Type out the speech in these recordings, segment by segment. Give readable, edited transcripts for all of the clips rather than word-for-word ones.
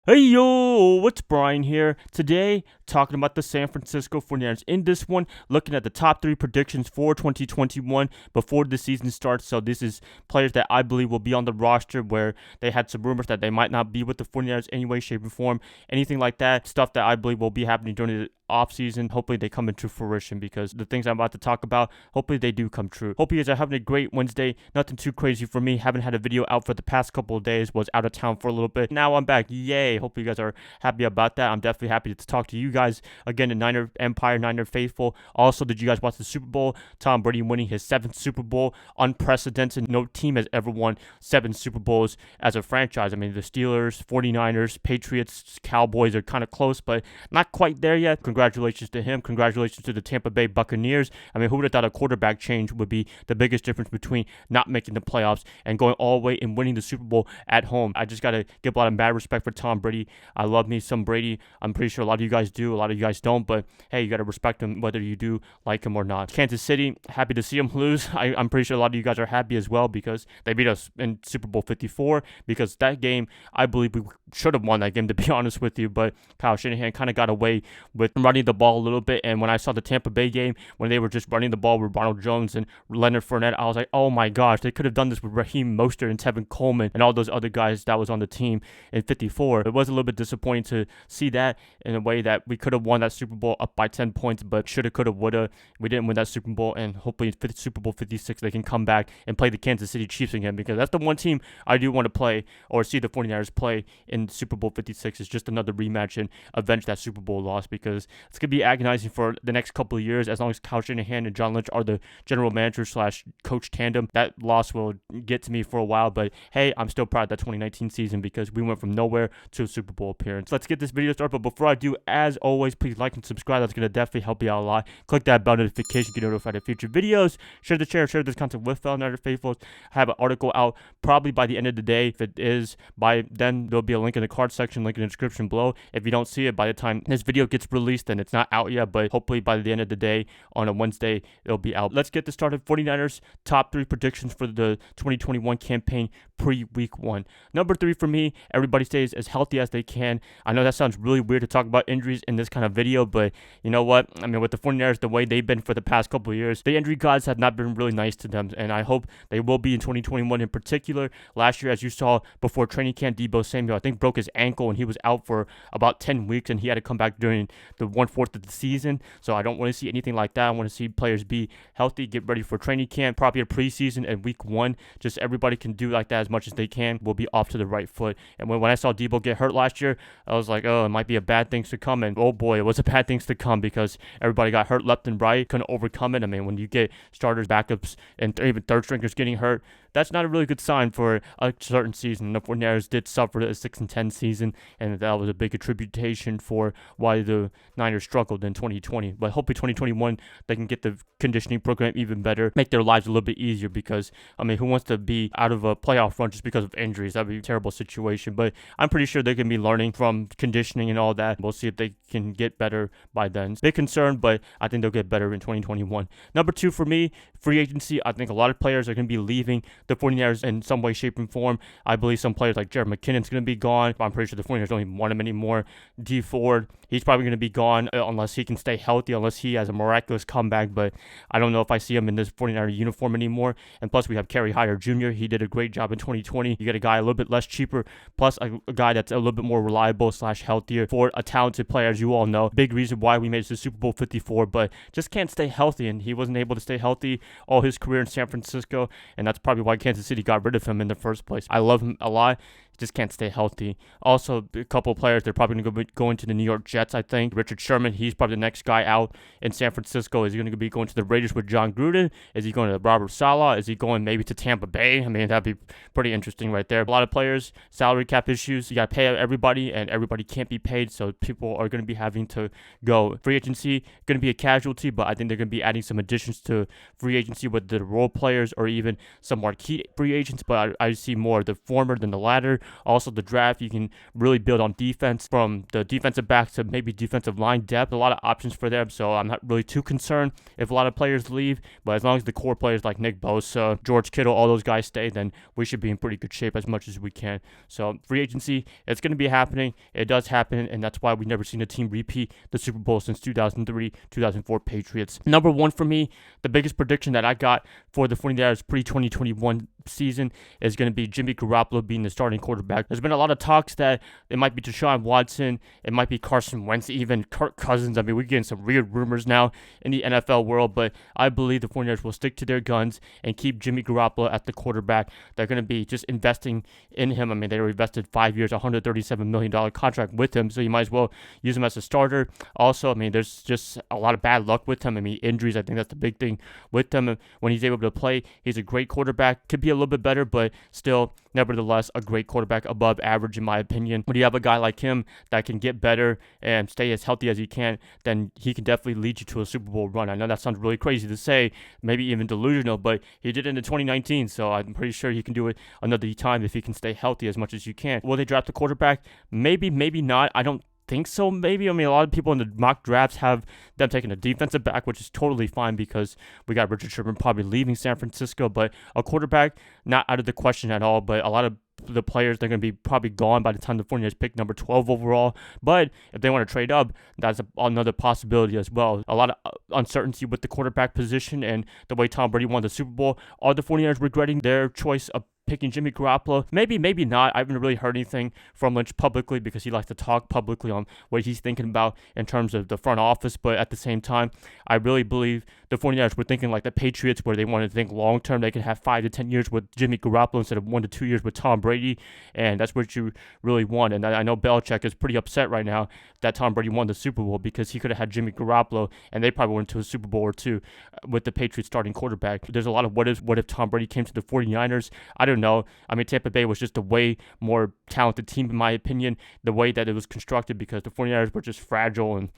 Hey yo, what's Brian here? Today, talking about the San Francisco 49ers. In this one, looking at the top three predictions for 2021 before the season starts. So, this is players that I believe will be on the roster where they had some rumors that they might not be with the 49ers any way, shape, or form. Anything like that. Stuff that I believe will be happening during the offseason. Hopefully, they come into fruition because the things I'm about to talk about, hopefully, they do come true. Hope you guys are having a great Wednesday. Nothing too crazy for me. Haven't had a video out for the past couple of days. Was out of town for a little bit. Now I'm back. Yay. Hope you guys are happy about that. I'm definitely happy to talk to you guys again, the Niner Empire, Niner faithful. Also, did you guys watch the Super Bowl? Tom Brady winning his seventh Super Bowl, unprecedented. No team has ever won 7 Super Bowls as a franchise. I mean, the Steelers, 49ers, Patriots, Cowboys are kind of close, but not quite there yet. Congratulations to him. Congratulations to the Tampa Bay Buccaneers. I mean, who would have thought a quarterback change would be the biggest difference between not making the playoffs and going all the way and winning the Super Bowl at home? I just got to give a lot of mad respect for Tom Brady. I love me some Brady. I'm pretty sure a lot of you guys do. A lot of you guys don't. But hey, you got to respect him whether you do like him or not. Kansas City, happy to see him lose. I'm pretty sure a lot of you guys are happy as well because they beat us in Super Bowl 54. Because that game, I believe we should have won that game, to be honest with you. But Kyle Shanahan kind of got away with running the ball a little bit. And when I saw the Tampa Bay game, when they were just running the ball with Ronald Jones and Leonard Fournette, I was like, oh my gosh, they could have done this with Raheem Mostert and Tevin Coleman and all those other guys that was on the team in 54. It was a little bit disappointing to see that in a way that we could have won that Super Bowl up by 10 points, but shoulda, coulda, woulda. We didn't win that Super Bowl, and hopefully in Super Bowl 56 they can come back and play the Kansas City Chiefs again, because that's the one team I do want to play or see the 49ers play in Super Bowl 56. Is just another rematch and avenge that Super Bowl loss, because it's going to be agonizing for the next couple of years as long as Kyle Shanahan and John Lynch are the general manager slash coach tandem. That loss will get to me for a while, but hey, I'm still proud of that 2019 season because we went from nowhere to a Super Bowl appearance. Let's get this video started, but before I do, as always, please like and subscribe. That's going to definitely help you out a lot. Click that bell notification to get notified of future videos. Share this content with fellow Niner faithfuls. I have an article out probably by the end of the day. If it is by then, there'll be a link in the card section, link in the description below. If you don't see it by the time this video gets released, then it's not out yet, but hopefully by the end of the day on a Wednesday, it'll be out. Let's get this started. 49ers top 3 predictions for the 2021 campaign pre-week 1. Number 3 for me, everybody stays as healthy as they can. I know that sounds really weird to talk about injuries in this kind of video, but you know what? I mean, with the 49ers, the way they've been for the past couple of years, the injury gods have not been really nice to them, and I hope they will be in 2021 in particular. Last year, as you saw before training camp, Deebo Samuel, I think, broke his ankle, and he was out for about 10 weeks, and he had to come back during the 1/4 of the season, so I don't want to see anything like that. I want to see players be healthy, get ready for training camp, probably a preseason and week 1. Just everybody can do like that as much as they can. We'll be off to the right foot. And when I saw Deebo get hurt last year, I was like, oh, it might be a bad things to come. And oh boy, it was a bad things to come because everybody got hurt left and right, couldn't overcome it. I mean, when you get starters, backups, and even third stringers getting hurt, that's not a really good sign for a certain season. The 49ers did suffer a 6-10 season, and that was a big attribution for why the Niners struggled in 2020. But hopefully 2021, they can get the conditioning program even better, make their lives a little bit easier, because, I mean, who wants to be out of a playoff run just because of injuries? That would be a terrible situation. But I'm pretty sure they can be learning from conditioning and all that. We'll see if they can get better by then. Big concern, but I think they'll get better in 2021. Number 2 for me, free agency. I think a lot of players are going to be leaving the 49ers in some way, shape, and form. I believe some players like Jared McKinnon's going to be gone. I'm pretty sure the 49ers don't even want him anymore. Dee Ford, he's probably going to be gone unless he can stay healthy, unless he has a miraculous comeback, but I don't know if I see him in this 49er uniform anymore. And plus, we have Kerry Hyder Jr. He did a great job in 2020. You get a guy a little bit less cheaper, plus a guy that's a little bit more reliable slash healthier for a talented player, as you all know. Big reason why we made it to Super Bowl 54, but just can't stay healthy, and he wasn't able to stay healthy all his career in San Francisco, and that's probably why Kansas City got rid of him in the first place. I love him a lot. Just can't stay healthy. Also, a couple of players, they're probably going to be going to the New York Jets, I think. Richard Sherman, he's probably the next guy out in San Francisco. Is he going to be going to the Raiders with John Gruden? Is he going to Robert Saleh? Is he going maybe to Tampa Bay? I mean, that'd be pretty interesting right there. A lot of players, salary cap issues. You got to pay everybody, and everybody can't be paid, so people are going to be having to go. Free agency, going to be a casualty, but I think they're going to be adding some additions to free agency with the role players or even some marquee free agents, but I see more the former than the latter. Also, the draft, you can really build on defense from the defensive back to maybe defensive line depth. A lot of options for them, so I'm not really too concerned if a lot of players leave. But as long as the core players like Nick Bosa, George Kittle, all those guys stay, then we should be in pretty good shape as much as we can. So free agency, it's going to be happening. It does happen, and that's why we've never seen a team repeat the Super Bowl since 2003, 2004 Patriots. Number one for me, the biggest prediction that I got for the 49ers pre-2021 season is going to be Jimmy Garoppolo being the starting quarterback. There's been a lot of talks that it might be Deshaun Watson, it might be Carson Wentz, even Kirk Cousins. I mean, we're getting some weird rumors now in the NFL world, but I believe the 49ers will stick to their guns and keep Jimmy Garoppolo at the quarterback. They're going to be just investing in him. I mean, they already invested 5 years, $137 million contract with him, so you might as well use him as a starter. Also, I mean, there's just a lot of bad luck with him. I mean, injuries, I think that's the big thing with him. When he's able to play, he's a great quarterback. Could be a little bit better, but still, nevertheless, a great quarterback, above average in my opinion. When you have a guy like him that can get better and stay as healthy as he can, then he can definitely lead you to a Super Bowl run. I know that sounds really crazy to say, maybe even delusional, but he did it in 2019, so I'm pretty sure he can do it another time if he can stay healthy as much as you can. Will they draft a quarterback? Maybe, maybe not. I don't think so, maybe. I mean, a lot of people in the mock drafts have them taking a defensive back, which is totally fine because we got Richard Sherman probably leaving San Francisco, but a quarterback, not out of the question at all. But a lot of the players, they're going to be probably gone by the time the 49ers pick number 12 overall. But if they want to trade up, that's another possibility as well. A lot of uncertainty with the quarterback position and the way Tom Brady won the Super Bowl. Are the 49ers regretting their choice of picking Jimmy Garoppolo? Maybe, maybe not. I haven't really heard anything from Lynch publicly because he likes to talk publicly on what he's thinking about in terms of the front office. But at the same time, I really believe the 49ers were thinking like the Patriots, where they wanted to think long term. They could have 5 to 10 years with Jimmy Garoppolo instead of 1 to 2 years with Tom Brady, and that's what you really want. And I know Belichick is pretty upset right now that Tom Brady won the Super Bowl because he could have had Jimmy Garoppolo and they probably went to a Super Bowl or two with the Patriots starting quarterback. There's a lot of what ifs. What if Tom Brady came to the 49ers? I don't know. I mean, Tampa Bay was just a way more talented team, in my opinion, the way that it was constructed, because the 49ers were just fragile and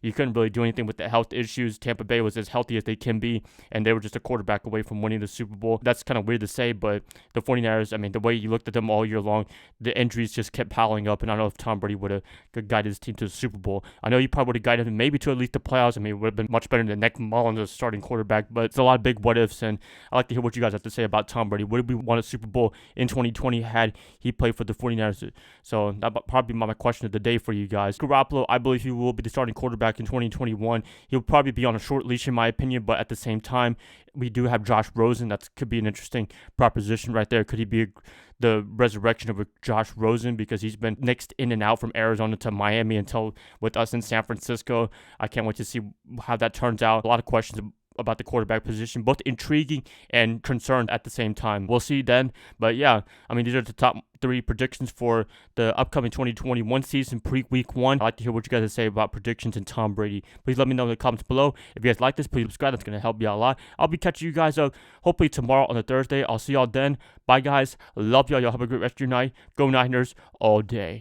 you couldn't really do anything with the health issues. Tampa Bay was as healthy as they can be, and they were just a quarterback away from winning the Super Bowl. That's kind of weird to say, but the 49ers, I mean, the way you looked at them all year long, the injuries just kept piling up, and I don't know if Tom Brady would have guided his team to the Super Bowl. I know he probably would have guided him maybe to at least the playoffs. I mean, it would have been much better than Nick Mullins as starting quarterback, but it's a lot of big what ifs, and I like to hear what you guys have to say about Tom Brady. Would we won a Super Bowl in 2020 had he played for the 49ers? So that probably be my question of the day for you guys. Garoppolo, I believe he will be the starting quarterback in 2021. He'll probably be on a short leash in my opinion, but at the same time, we do have Josh Rosen. That could be an interesting proposition right there. Could he be the resurrection of a Josh Rosen, because he's been nixed in and out from Arizona to Miami until with us in San Francisco. I can't wait to see how that turns out. A lot of questions about the quarterback position, both intriguing and concerned at the same time. We'll see then. But yeah, I mean, these are the top 3 predictions for the upcoming 2021 season pre-week 1. I'd like to hear what you guys have to say about predictions and Tom Brady. Please let me know in the comments below. If you guys like this, please subscribe. That's going to help me out a lot. I'll be catching you guys up hopefully tomorrow on a Thursday. I'll see y'all then. Bye guys. Love y'all. Y'all have a great rest of your night. Go Niners all day.